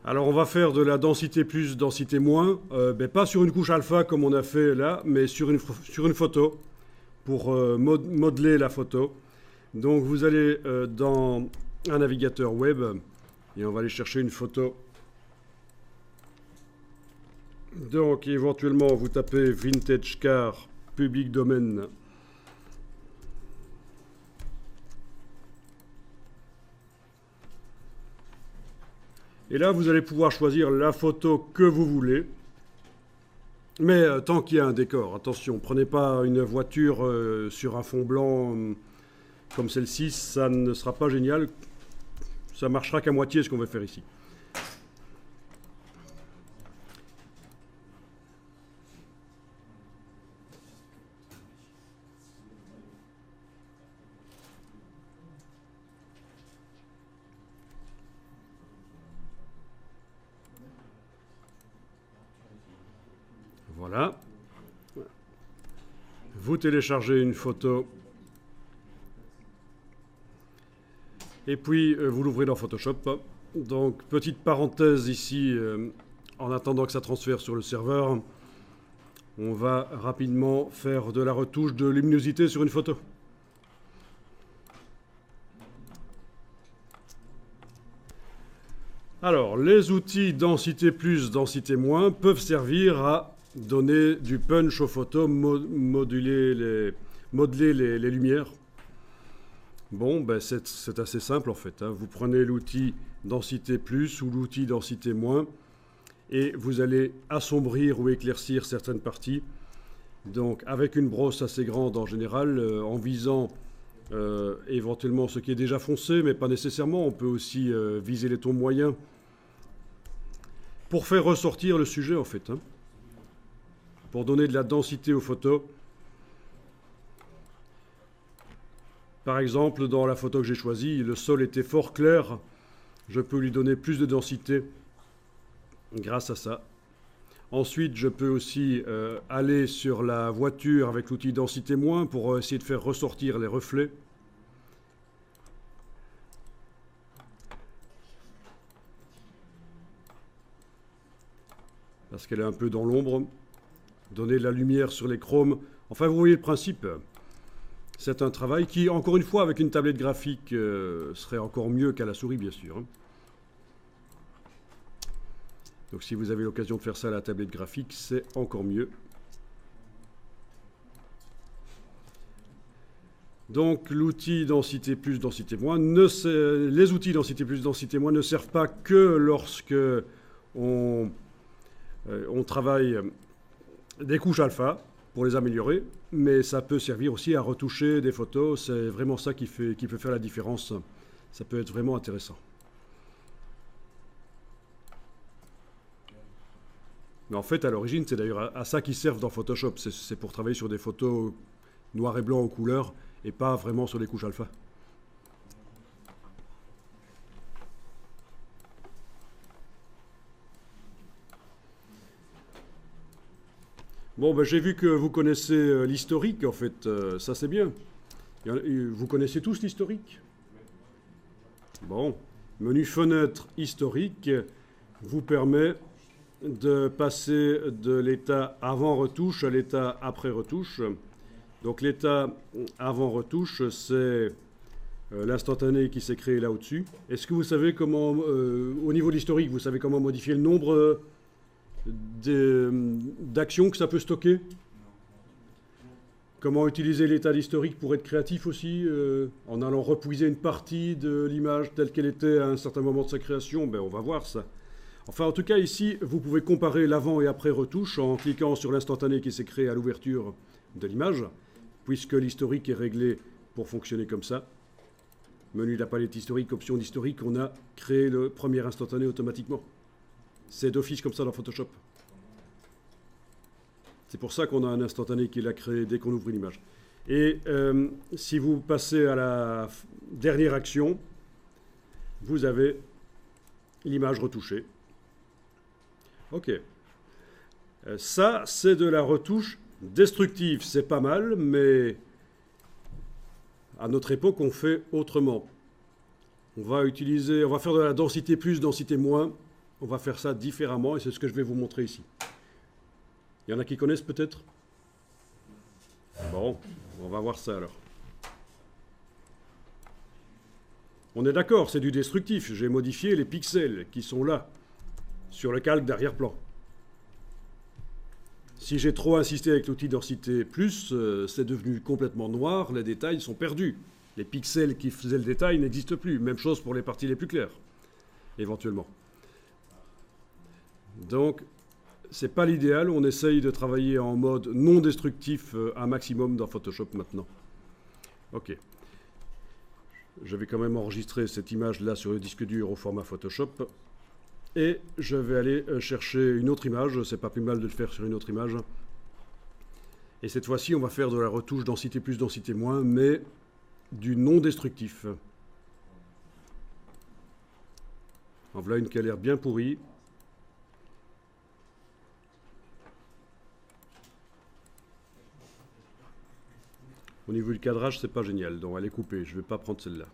Alors on va faire de la densité plus, densité moins, pas sur une couche alpha comme on a fait là, mais sur une photo, pour modeler la photo. Donc vous allez dans un navigateur web, et on va aller chercher une photo. Donc éventuellement vous tapez Vintage Car, public domaine. Et là, vous allez pouvoir choisir la photo que vous voulez. Mais tant qu'il y a un décor, attention, prenez pas une voiture sur un fond blanc comme celle-ci, ça ne sera pas génial. Ça marchera qu'à moitié ce qu'on veut faire ici. Voilà. Vous téléchargez une photo. Et puis, vous l'ouvrez dans Photoshop. Donc, petite parenthèse ici, en attendant que ça transfère sur le serveur, on va rapidement faire de la retouche de luminosité sur une photo. Alors, les outils densité plus, densité moins peuvent servir à donner du punch aux photos, modeler les lumières. Bon, c'est assez simple en fait. Vous prenez l'outil densité plus ou l'outil densité moins et vous allez assombrir ou éclaircir certaines parties. Donc avec une brosse assez grande en général, en visant éventuellement ce qui est déjà foncé, mais pas nécessairement. On peut aussi viser les tons moyens pour faire ressortir le sujet en fait. Pour donner de la densité aux photos. Par exemple, dans la photo que j'ai choisie, le sol était fort clair. Je peux lui donner plus de densité grâce à ça. Ensuite, je peux aussi aller sur la voiture avec l'outil densité moins pour essayer de faire ressortir les reflets. Parce qu'elle est un peu dans l'ombre. Donner de la lumière sur les chromes. Enfin, vous voyez le principe. C'est un travail qui, encore une fois, avec une tablette graphique, serait encore mieux qu'à la souris, bien sûr. Donc si vous avez l'occasion de faire ça à la tablette graphique, c'est encore mieux. Donc l'outil densité plus, densité moins, les outils densité plus, densité moins ne servent pas que lorsque on travaille des couches alpha pour les améliorer, mais ça peut servir aussi à retoucher des photos. C'est vraiment ça qui peut faire la différence. Ça peut être vraiment intéressant. Mais en fait, à l'origine, c'est d'ailleurs à ça qu'ils servent dans Photoshop. C'est pour travailler sur des photos noir et blanc aux couleurs et pas vraiment sur les couches alpha. Bon, j'ai vu que vous connaissez l'historique, en fait. Ça, c'est bien. Vous connaissez tous l'historique? Bon. Menu fenêtre historique vous permet de passer de l'état avant retouche à l'état après retouche. Donc, l'état avant retouche, c'est l'instantané qui s'est créé là au-dessus. Est-ce que vous savez comment, au niveau de l'historique, vous savez comment modifier le nombre d'actions que ça peut stocker? Comment utiliser l'état d'historique pour être créatif aussi, en allant repuiser une partie de l'image telle qu'elle était à un certain moment de sa création? On va voir ça. Enfin, en tout cas, ici, vous pouvez comparer l'avant et après retouche en cliquant sur l'instantané qui s'est créé à l'ouverture de l'image, puisque l'historique est réglé pour fonctionner comme ça. Menu de la palette historique, option d'historique, on a créé le premier instantané automatiquement. C'est d'office comme ça dans Photoshop. C'est pour ça qu'on a un instantané qui l'a créé dès qu'on ouvre une image. Et si vous passez à la dernière action, vous avez l'image retouchée. Ok. Ça, c'est de la retouche destructive. C'est pas mal, mais à notre époque, on fait autrement. On va faire de la densité plus, densité moins. on va faire ça différemment et c'est ce que je vais vous montrer ici. Il y en a qui connaissent peut-être? Bon, on va voir ça alors. On est d'accord, c'est du destructif. J'ai modifié les pixels qui sont là, sur le calque d'arrière-plan. Si j'ai trop insisté avec l'outil densité plus, c'est devenu complètement noir, les détails sont perdus. Les pixels qui faisaient le détail n'existent plus. Même chose pour les parties les plus claires, éventuellement. Donc, c'est pas l'idéal. On essaye de travailler en mode non destructif un maximum dans Photoshop maintenant. Ok. Je vais quand même enregistrer cette image-là sur le disque dur au format Photoshop. Et je vais aller chercher une autre image. C'est pas plus mal de le faire sur une autre image. Et cette fois-ci, on va faire de la retouche densité plus, densité moins, mais du non destructif. En voilà une qui a l'air bien pourrie. Au niveau du cadrage, c'est pas génial, donc elle est coupée. Je ne vais pas prendre celle-là.